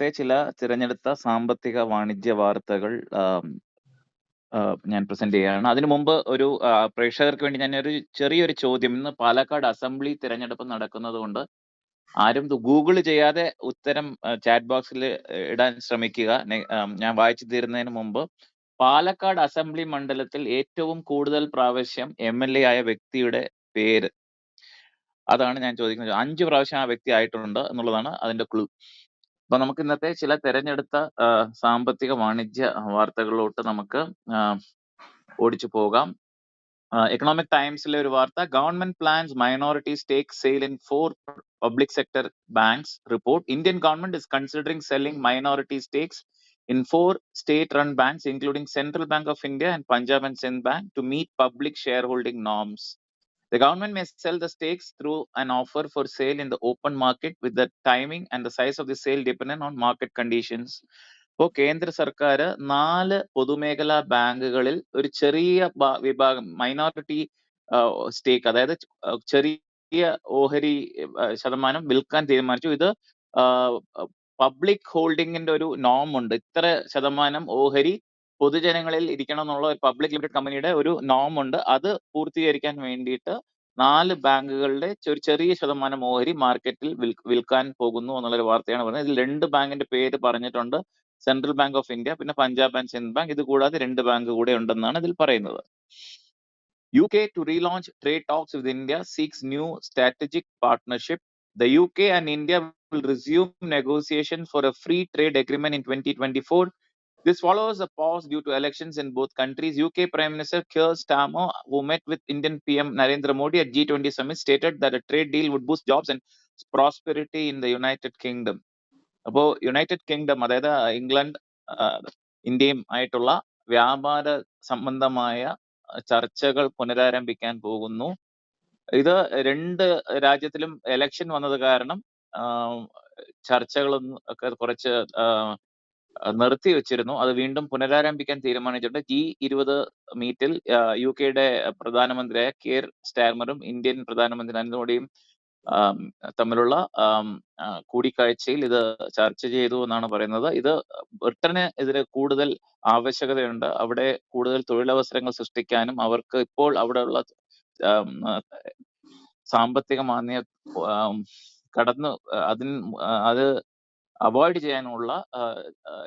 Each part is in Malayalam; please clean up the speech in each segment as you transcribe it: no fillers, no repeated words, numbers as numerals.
ഇന്നത്തെ ചില തിരഞ്ഞെടുത്ത സാമ്പത്തിക വാണിജ്യ വാർത്തകൾ ഞാൻ പ്രസന്റ് ചെയ്യുകയാണ്. അതിനു മുമ്പ് ഒരു പ്രേക്ഷകർക്ക് വേണ്ടി ഞാനൊരു ചെറിയൊരു ചോദ്യം. ഇന്ന് പാലക്കാട് അസംബ്ലി തിരഞ്ഞെടുപ്പ് നടക്കുന്നത് കൊണ്ട് ആരും ഗൂഗിൾ ചെയ്യാതെ ഉത്തരം ചാറ്റ് ബോക്സിൽ ഇടാൻ ശ്രമിക്കുക. ഞാൻ വായിച്ചു തീരുന്നതിന് മുമ്പ് പാലക്കാട് അസംബ്ലി മണ്ഡലത്തിൽ ഏറ്റവും കൂടുതൽ പ്രാവശ്യം MLA ആയ വ്യക്തിയുടെ പേര്, അതാണ് ഞാൻ ചോദിക്കുന്നത്. 5 പ്രാവശ്യം ആ വ്യക്തി ആയിട്ടുണ്ട് എന്നുള്ളതാണ് അതിന്റെ ക്ലൂ. അപ്പൊ നമുക്ക് ഇന്നത്തെ ചില തെരഞ്ഞെടുത്ത സാമ്പത്തിക വാണിജ്യ വാർത്തകളിലോട്ട് നമുക്ക് ഓടിച്ചു പോകാം. എക്കണോമിക് ടൈംസിലെ ഒരു വാർത്ത, government plans minority stake sale in 4 public sector banks report. Indian government is considering selling minority stakes in 4 state-run banks, including Central Bank of India and Punjab and Sindh Bank, to meet public shareholding norms. The government may sell the stakes through an offer for sale in the open market, with the timing and the size of the sale dependent on market conditions. ഇപ്പോൾ കേന്ദ്ര സർക്കാർ 4 പൊതുമേഖലാ ബാങ്കുകളിൽ ഒരു ചെറിയ വിഭാഗം മൈനോറിറ്റി സ്റ്റേക്ക്, അതായത് ചെറിയ ഓഹരി ശതമാനം വിൽക്കാൻ തീരുമാനിച്ചു. ഇത് പബ്ലിക് ഹോൾഡിങ്ങിന്റെ ഒരു നോം ഉണ്ട്. ഇത്ര ശതമാനം ഓഹരി പൊതുജനങ്ങളിൽ ഇരിക്കണം എന്നുള്ള ഒരു പബ്ലിക് ലിമിറ്റഡ് കമ്പനിയുടെ ഒരു നോം ഉണ്ട്. അത് പൂർത്തീകരിക്കാൻ വേണ്ടിയിട്ട് 4 ബാങ്കുകളുടെ ഒരു ചെറിയ ശതമാനം ഓഹരി മാർക്കറ്റിൽ വിൽക്കാൻ പോകുന്നു എന്നുള്ളൊരു വാർത്തയാണ് പറയുന്നത്. ഇതിൽ 2 ബാങ്കിന്റെ പേര് പറഞ്ഞിട്ടുണ്ട്, സെൻട്രൽ ബാങ്ക് ഓഫ് ഇന്ത്യ, പിന്നെ പഞ്ചാബ് ആൻഡ് സിന്ധ് ബാങ്ക്. ഇത് കൂടാതെ 2 ബാങ്ക് കൂടെ ഉണ്ടെന്നാണ് ഇതിൽ പറയുന്നത്. UK to relaunch trade talks with India, seeks new strategic partnership. The UK and India will resume negotiations for a free trade agreement in 2024. This follows a pause due to elections in both countries. UK Prime Minister Keir Starmer, who met with Indian PM Narendra Modi at G20 summit, stated that a trade deal would boost jobs and prosperity in the United Kingdom. അപ്പോൾ യുണൈറ്റഡ് കിങ്ഡം, അതായത് ഇംഗ്ലണ്ട് ഇന്ത്യയും ആയിട്ടുള്ള വ്യാപാര സംബന്ധമായ ചർച്ചകൾ പുനരാരംഭിക്കാൻ പോകുന്നു. ഇത് 2 രാജ്യത്തിലും എലക്ഷൻ വന്നത് കാരണം ചർച്ചകളൊന്നും ഒക്കെ കുറച്ച് നിർത്തി വെച്ചിരുന്നു. അത് വീണ്ടും പുനരാരംഭിക്കാൻ തീരുമാനിച്ചിട്ടുണ്ട്. G20 മീറ്റിൽ UK-യുടെ പ്രധാനമന്ത്രിയായ കെയർ സ്റ്റാർമറും ഇന്ത്യൻ പ്രധാനമന്ത്രി നരേന്ദ്രമോദിയും തമ്മിലുള്ള കൂടിക്കാഴ്ചയിൽ ഇത് ചർച്ച ചെയ്തു എന്നാണ് പറയുന്നത്. ഇത് ബ്രിട്ടന് എതിരെ കൂടുതൽ ആവശ്യകതയുണ്ട്. അവിടെ കൂടുതൽ തൊഴിലവസരങ്ങൾ സൃഷ്ടിക്കാനും അവർക്ക് ഇപ്പോൾ അവിടെയുള്ള സാമ്പത്തിക മാന്ദ്യം അത് അവോയ്ഡ് ചെയ്യാനുള്ള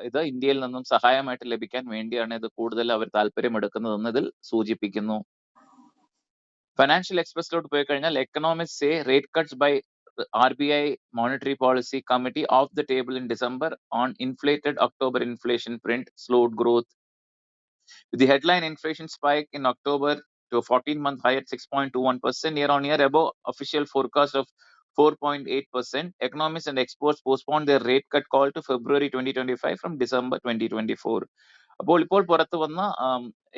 ഇത് ഇന്ത്യയിൽ നിന്നും സഹായമായിട്ട് ലഭിക്കാൻ വേണ്ടിയാണ് ഇത് കൂടുതൽ അവർ താല്പര്യമെടുക്കുന്നതെന്ന് ഇതിൽ സൂചിപ്പിക്കുന്നു. ഫൈനാൻഷ്യൽ എക്സ്പ്രസിലോട്ട് പോയി കഴിഞ്ഞാൽ, economist say rate cuts by RBI Monetary Policy Committee off the table in December on inflated October inflation print slowed growth. With the headline inflation spike in October to a 14-month high at 6.21% year-on-year, above official forecast of 4.8%. Economists and experts postponed their rate cut call to February 2025 from December 2024. അപ്പോൾ ഇപ്പോൾ പുറത്തു വന്ന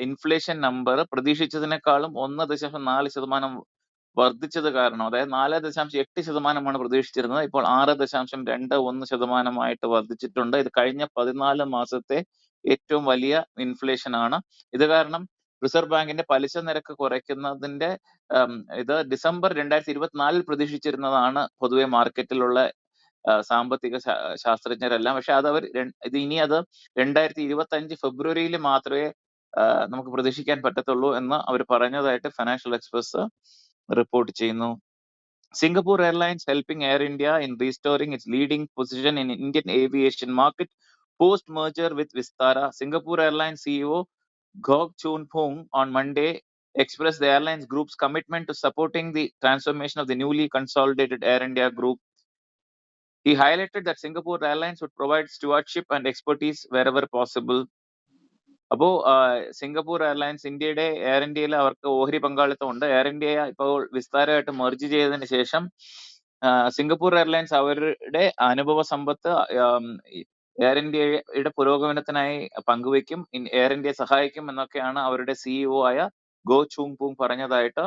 ഇൻഫ്ലേഷൻ നമ്പർ പ്രതീക്ഷിച്ചതിനേക്കാളും 1.4% വർദ്ധിച്ചത് കാരണം, അതായത് 4.8% പ്രതീക്ഷിച്ചിരുന്നത്, ഇപ്പോൾ 6.21% വർദ്ധിച്ചിട്ടുണ്ട്. ഇത് കഴിഞ്ഞ 14 മാസത്തെ ഏറ്റവും വലിയ ഇൻഫ്ലേഷൻ ആണ്. ഇത് കാരണം റിസർവ് ബാങ്കിന്റെ പലിശ നിരക്ക് കുറയ്ക്കുന്നതിന്റെ ഇത് ഡിസംബർ 2024 പ്രതീക്ഷിച്ചിരുന്നതാണ് പൊതുവെ മാർക്കറ്റിലുള്ള സാമ്പത്തിക ശാസ്ത്രജ്ഞരെല്ലാം. പക്ഷെ അത് ഇനി അത് 2025 ഫെബ്രുവരിയിൽ മാത്രമേ നമുക്ക് പ്രതീക്ഷിക്കാൻ പറ്റത്തുള്ളൂ എന്ന് അവർ പറഞ്ഞതായിട്ട് ഫൈനാൻഷ്യൽ എക്സ്പ്രസ് റിപ്പോർട്ട് ചെയ്യുന്നു. Singapore Airlines helping Air India in restoring its leading position in Indian aviation market post-merger with Vistara. Singapore Airlines CEO Goh Choon Phong on Monday expressed the airlines group's commitment to supporting the transformation of the newly consolidated Air India group. He highlighted that Singapore Airlines would provide stewardship and expertise wherever possible. അപ്പോൾ സിംഗപ്പൂർ എയർലൈൻസ്, ഇന്ത്യയുടെ എയർ ഇന്ത്യയിൽ അവർക്ക് ഓഹരി പങ്കാളിത്തം ഉണ്ട്. എയർ ഇന്ത്യ ഇപ്പോൾ വിസ്താരമായിട്ട് മെർജ് ചെയ്തതിന് ശേഷം സിംഗപ്പൂർ എയർലൈൻസ് അവരുടെ അനുഭവ സമ്പത്ത് എയർ ഇന്ത്യയുടെ പുരോഗമനത്തിനായി പങ്കുവയ്ക്കും, എയർ ഇന്ത്യയെ സഹായിക്കും എന്നൊക്കെയാണ് അവരുടെ CEO ആയ ഗോ ചൂങ് പൂങ് പറഞ്ഞതായിട്ട്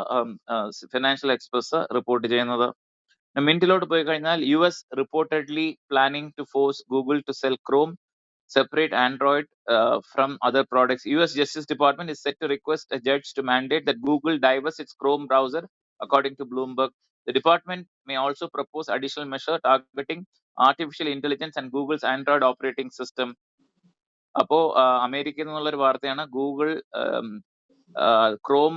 ഫിനാൻഷ്യൽ എക്സ്പ്രസ് റിപ്പോർട്ട് ചെയ്യുന്നത്. മിന്റിലോട്ട് പോയി കഴിഞ്ഞാൽ, US reportedly planning to force Google to sell Chrome, separate Android from other products. US Justice Department is set to request a judge to mandate that Google divest its Chrome browser, according to Bloomberg. The department may also propose additional measure targeting artificial intelligence and Google's Android operating system. അപ്പോ അമേരിക്കയിൽ നിന്നുള്ള ഒരു വാർത്തയാണ്, ഗൂഗിൾ ക്രോം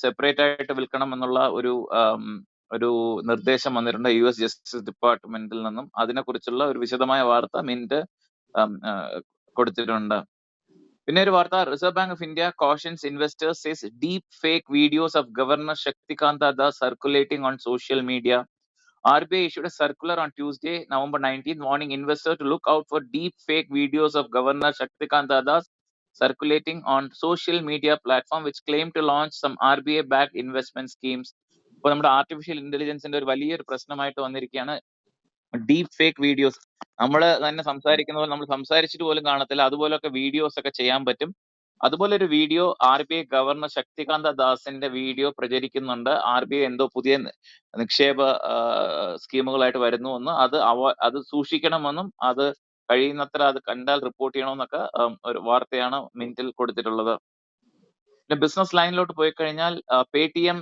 സെപ്പറേറ്റ് ആയിട്ട് വിൽക്കണം എന്നുള്ള ഒരു നിർദ്ദേശം വന്നിട്ടുണ്ട് US ജസ്റ്റിസ് ഡിപ്പാർട്ട്മെന്റിൽ നിന്നും. അതിനെക്കുറിച്ചുള്ള ഒരു വിശദമായ വാർത്ത മിന്റ് കൊടുത്തിട്ടുണ്ട്. പിന്നെ ഒരു വാർത്ത, reserve bank of India cautions investors, says deep fake videos of Governor Shaktikanta Das circulating on social media. RBI issued a circular on Tuesday, November 19th, warning investors to look out for deep fake videos of Governor Shaktikanta Das circulating on social media platform, which claim to launch some RBI-backed investment schemes. ഇപ്പോൾ നമ്മുടെ ആർട്ടിഫിഷ്യൽ ഇന്റലിജൻസിന്റെ ഒരു വലിയൊരു പ്രശ്നമായിട്ട് വന്നിരിക്കുകയാണ് ഡീപ് ഫേക്ക് വീഡിയോസ്. നമ്മൾ തന്നെ സംസാരിക്കുന്ന പോലെ നമ്മൾ സംസാരിച്ചിട്ട് പോലും കാണത്തില്ല, അതുപോലൊക്കെ വീഡിയോസ് ഒക്കെ ചെയ്യാൻ പറ്റും. അതുപോലെ ഒരു വീഡിയോ RBI ഗവർണർ ശക്തികാന്ത ദാസിന്റെ വീഡിയോ പ്രചരിക്കുന്നുണ്ട്. RBI എന്തോ പുതിയ നിക്ഷേപ സ്കീമുകളായിട്ട് വരുന്നുവെന്ന്, അത് സൂക്ഷിക്കണമെന്നും അത് കഴിയുന്നത്ര അത് കണ്ടാൽ റിപ്പോർട്ട് ചെയ്യണമെന്നൊക്കെ ഒരു വാർത്തയാണ് മിന്റിൽ കൊടുത്തിട്ടുള്ളത്. പിന്നെ ബിസിനസ് ലൈനിലോട്ട് പോയി കഴിഞ്ഞാൽ Paytm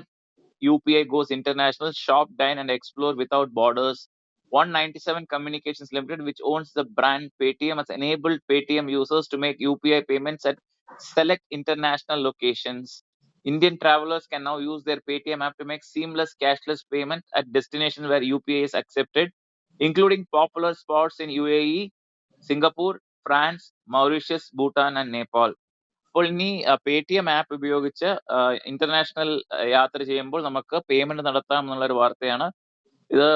UPI goes international, shop, dine and explore without borders. 197 Communications Limited, which owns the brand Paytm, has enabled Paytm users to make UPI payments at select international locations. Indian travelers can now use their Paytm app to make seamless cashless payment at destinations where UPI is accepted, including popular spots in UAE, Singapore, France, Mauritius, Bhutan and Nepal. അപ്പോൾ ഇനി Paytm ആപ്പ് ഉപയോഗിച്ച് ഇന്റർനാഷണൽ യാത്ര ചെയ്യുമ്പോൾ നമുക്ക് പേയ്മെന്റ് നടത്താം എന്നുള്ള ഒരു വാർത്തയാണ് ഇത്.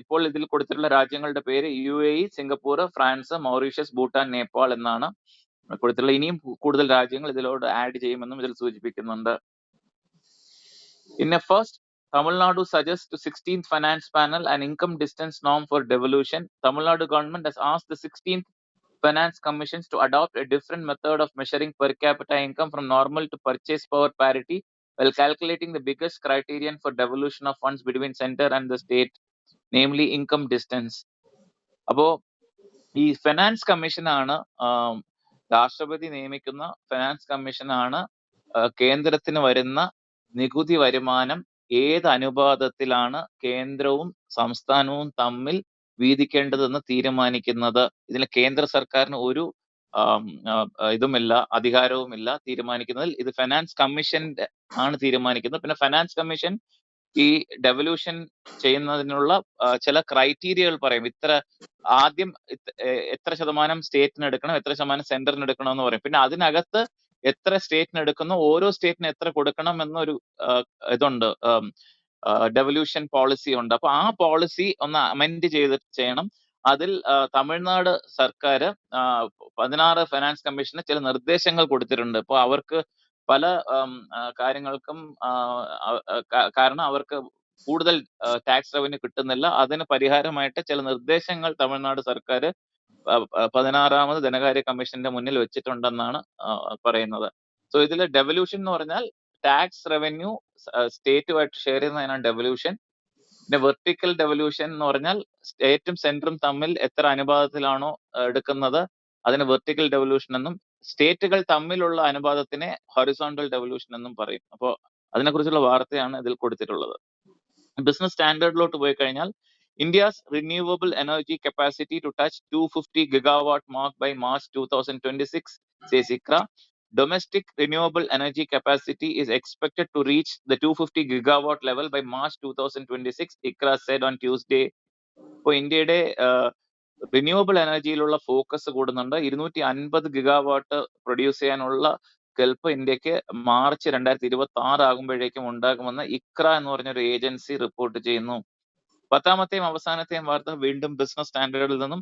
ഇപ്പോൾ ഇതിൽ കൊടുത്തിട്ടുള്ള രാജ്യങ്ങളുടെ പേര് UAE, Singapore, France, Mauritius, Bhutan, Nepal എന്നാണ് കൊടുത്തിട്ടുള്ള. ഇനിയും കൂടുതൽ രാജ്യങ്ങൾ ഇതിലോട് ആഡ് ചെയ്യുമെന്നും ഇതിൽ സൂചിപ്പിക്കുന്നുണ്ട്. In a first, Tamil Nadu suggests to 16th Finance Panel an income distance norm for devolution. Tamil Nadu government has asked the 16th Finance Commissions to adopt a different method of measuring per capita income from normal to purchase power parity while calculating the biggest criterion for devolution of funds between center and the state, namely income distance. അപ്പോ ഈ ഫിനാൻസ് കമ്മീഷനാണ് രാഷ്ട്രപതി നിയമിക്കുന്ന ഫിനാൻസ് കമ്മീഷനാണ് കേന്ദ്രത്തിന് വരുന്ന നികുതി വരുമാനം ഏത് അനുപാതത്തിലാണ് കേന്ദ്രവും സംസ്ഥാനവും തമ്മിൽ വീതിക്കേണ്ടതെന്ന് തീരുമാനിക്കുന്നത്. ഇതിന് കേന്ദ്ര സർക്കാരിന് ഒരു ഇതുമില്ല, അധികാരവുമില്ല തീരുമാനിക്കുന്നതിൽ. ഇത് ഫിനാൻസ് കമ്മീഷൻ ആണ് തീരുമാനിക്കുന്നത്. പിന്നെ ഫിനാൻസ് കമ്മീഷൻ ഈ ഡെവല്യൂഷൻ ചെയ്യുന്നതിനുള്ള ചില ക്രൈറ്റീരിയകൾ പറയും. ആദ്യം എത്ര ശതമാനം സ്റ്റേറ്റിന് എടുക്കണം, എത്ര ശതമാനം സെന്ററിന് എടുക്കണം എന്ന് പറയും. പിന്നെ അതിനകത്ത് എത്ര സ്റ്റേറ്റിന് എടുക്കുന്നു, ഓരോ സ്റ്റേറ്റിന് എത്ര കൊടുക്കണം എന്നൊരു ഇതുണ്ട്, ഡെവല്യൂഷൻ പോളിസി ഉണ്ട്. അപ്പൊ ആ പോളിസി ഒന്ന് അമെൻഡ് ചെയ്യണം. അതിൽ തമിഴ്നാട് സർക്കാർ 16 ഫിനാൻസ് കമ്മീഷന് ചില നിർദ്ദേശങ്ങൾ കൊടുത്തിട്ടുണ്ട്. അപ്പോൾ അവർക്ക് പല കാര്യങ്ങൾക്കും കാരണം അവർക്ക് കൂടുതൽ ടാക്സ് റവന്യൂ കിട്ടുന്നില്ല. അതിന് പരിഹാരമായിട്ട് ചില നിർദ്ദേശങ്ങൾ തമിഴ്നാട് സർക്കാർ 16ാമത് ധനകാര്യ കമ്മീഷന്റെ മുന്നിൽ വെച്ചിട്ടുണ്ടെന്നാണ് പറയുന്നത്. സോ ഇതിൽ ഡെവല്യൂഷൻ എന്ന് പറഞ്ഞാൽ ടാക്സ് റവന്യൂ സ്റ്റേറ്റുമായിട്ട് ഷെയർ ചെയ്യുന്നതിനാണ് ഡെവല്യൂഷൻ. പിന്നെ വെർട്ടിക്കൽ ഡെവല്യൂഷൻ എന്ന് പറഞ്ഞാൽ സ്റ്റേറ്റും സെന്ററും തമ്മിൽ എത്ര അനുപാതത്തിലാണോ എടുക്കുന്നത് അതിന് വെർട്ടിക്കൽ ഡെവല്യൂഷൻ എന്നും, സ്റ്റേറ്റുകൾ തമ്മിലുള്ള അനുപാതത്തിനെ ഹൊറിസോണ്ടൽ ഡെവല്യൂഷൻ എന്നും പറയും. അപ്പോൾ അതിനെക്കുറിച്ചുള്ള വാർത്തയാണ് ഇതിൽ കൊടുത്തിട്ടുള്ളത്. ബിസിനസ് സ്റ്റാൻഡേർഡിലോട്ട് പോയി കഴിഞ്ഞാൽ India's renewable energy capacity to touch 250 gigawatt mark by March 2026, says ICRA. Domestic renewable energy capacity is expected to reach the 250 gigawatt level by March 2026, ICRA said on Tuesday. ഇപ്പോൾ ഇന്ത്യയുടെ റിന്യൂവബിൾ എനർജിയിലുള്ള ഫോക്കസ് കൂടുന്നുണ്ട്. 250 ഗിഗാവാട്ട് പ്രൊഡ്യൂസ് ചെയ്യാനുള്ള കെൽപ്പ് ഇന്ത്യക്ക് മാർച്ച് 2026 ആകുമ്പോഴേക്കും ഉണ്ടാകുമെന്ന് ICRA എന്ന് പറഞ്ഞൊരു ഏജൻസി റിപ്പോർട്ട് ചെയ്യുന്നു. 10ാമത്തെയും അവസാനത്തെയും വാർത്ത വീണ്ടും ബിസിനസ് സ്റ്റാൻഡേർഡിൽ നിന്നും.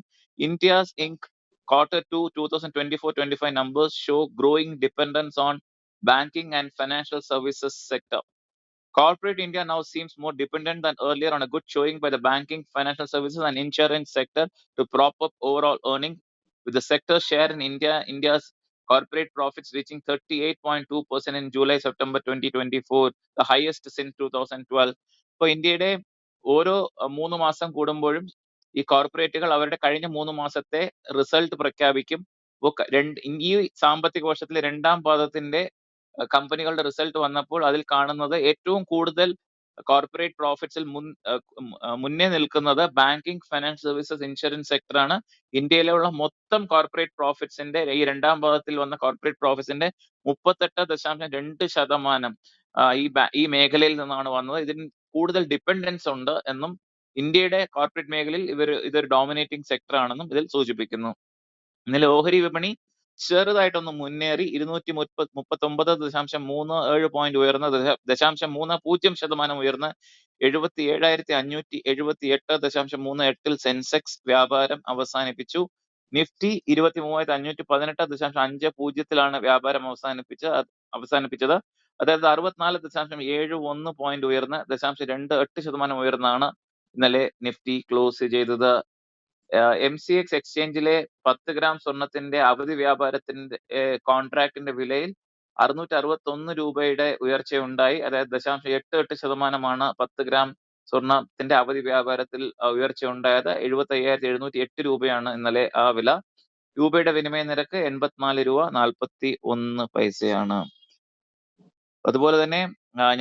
India's Inc Q2 2024-25 numbers show growing dependence on banking and financial services sector. Corporate India now seems more dependent than earlier on a good showing by the banking, financial services and insurance sector to prop up overall earnings, with the sector share in India's corporate profits reaching 38.2% in July-September 2024, the highest since 2012. ഇപ്പോൾ ഇന്ത്യയുടെ ഓരോ 3 മാസം കൂടുമ്പോഴും ഈ കോർപ്പറേറ്റുകൾ അവരുടെ കഴിഞ്ഞ 3 മാസത്തെ റിസൾട്ട് പ്രഖ്യാപിക്കും. ഈ സാമ്പത്തിക വർഷത്തിലെ 2ാം പാദത്തിന്റെ കമ്പനികളുടെ റിസൾട്ട് വന്നപ്പോൾ അതിൽ കാണുന്നത് ഏറ്റവും കൂടുതൽ കോർപ്പറേറ്റ് പ്രോഫിറ്റ്സിൽ മുന്നേ നിൽക്കുന്നത് ബാങ്കിങ്, ഫൈനാൻസ് സർവീസസ്, ഇൻഷുറൻസ് സെക്ടറാണ്. ഇന്ത്യയിലുള്ള മൊത്തം കോർപ്പറേറ്റ് പ്രോഫിറ്റ്സിന്റെ ഈ രണ്ടാം ഭാഗത്തിൽ വന്ന കോർപ്പറേറ്റ് പ്രോഫിറ്റ്സിന്റെ 38.2% ഈ മേഖലയിൽ നിന്നാണ് വന്നത്. ഇതിന് കൂടുതൽ ഡിപ്പെൻഡൻസ് ഉണ്ട് എന്നും ഇന്ത്യയുടെ കോർപ്പറേറ്റ് മേഖലയിൽ ഇതൊരു ഡോമിനേറ്റിംഗ് സെക്ടർ ആണെന്നും ഇതിൽ സൂചിപ്പിക്കുന്നു. ഇന്നലെ ഓഹരി വിപണി ചെറുതായിട്ടൊന്ന് മുന്നേറി 239.37 പോയിന്റ് ഉയർന്ന് 0.30% ഉയർന്ന് 77,578.38 സെൻസെക്സ് വ്യാപാരം അവസാനിപ്പിച്ചു. നിഫ്റ്റി 23,518.50 വ്യാപാരം അവസാനിപ്പിച്ചത്. അതായത് 64.71 പോയിന്റ് ഉയർന്ന് 0.28% ഉയർന്നാണ് ഇന്നലെ നിഫ്റ്റി ക്ലോസ് ചെയ്തത്. MCX എക്സ്ചേഞ്ചിലെ 10 ഗ്രാം സ്വർണത്തിന്റെ അവധി വ്യാപാരത്തിന്റെ കോൺട്രാക്ടിന്റെ വിലയിൽ 661 രൂപയുടെ ഉയർച്ചയുണ്ടായി. അതായത് 0.88% 10 ഗ്രാം സ്വർണത്തിന്റെ അവധി വ്യാപാരത്തിൽ ഉയർച്ചയുണ്ടായത്. 75,708 രൂപയാണ് ഇന്നലെ ആ വില. രൂപയുടെ വിനിമയ നിരക്ക് 84 രൂപ 41 പൈസയാണ്. അതുപോലെ തന്നെ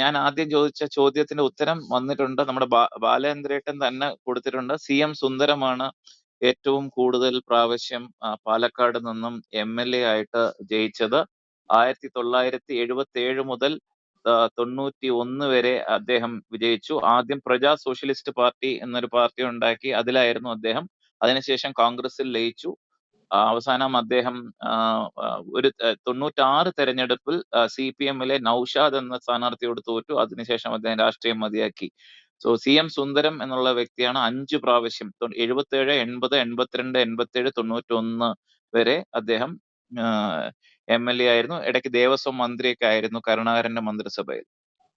ഞാൻ ആദ്യം ചോദിച്ച ചോദ്യത്തിന്റെ ഉത്തരം വന്നിട്ടുണ്ട്. നമ്മുടെ ബാലേന്ദ്രേട്ടൻ തന്നെ കൊടുത്തിട്ടുണ്ട്. CM സുന്ദരമാണ് ഏറ്റവും കൂടുതൽ പ്രാവശ്യം പാലക്കാട് നിന്നും MLA ആയിട്ട് ജയിച്ചത്. 1977 മുതൽ 91 വരെ അദ്ദേഹം വിജയിച്ചു. ആദ്യം പ്രജാ സോഷ്യലിസ്റ്റ് പാർട്ടി എന്നൊരു പാർട്ടി ഉണ്ടാക്കി, അതിലായിരുന്നു അദ്ദേഹം. അതിനുശേഷം കോൺഗ്രസിൽ ലയിച്ചു. അവസാനം അദ്ദേഹം ഒരു 96 തെരഞ്ഞെടുപ്പിൽ CPM-ലെ നൌഷാദ് എന്ന സ്ഥാനാർത്ഥിയോട് തോറ്റു. അതിനുശേഷം അദ്ദേഹം രാഷ്ട്രീയം മതിയാക്കി. സോ CM സുന്ദരം എന്നുള്ള വ്യക്തിയാണ് 5 പ്രാവശ്യം 77, 80, 82, 87, 91 വരെ അദ്ദേഹം MLA ആയിരുന്നു. ഇടയ്ക്ക് ദേവസ്വം മന്ത്രിയൊക്കെ ആയിരുന്നു കരുണാകരന്റെ മന്ത്രിസഭയിൽ.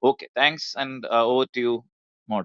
Okay, thanks and over to U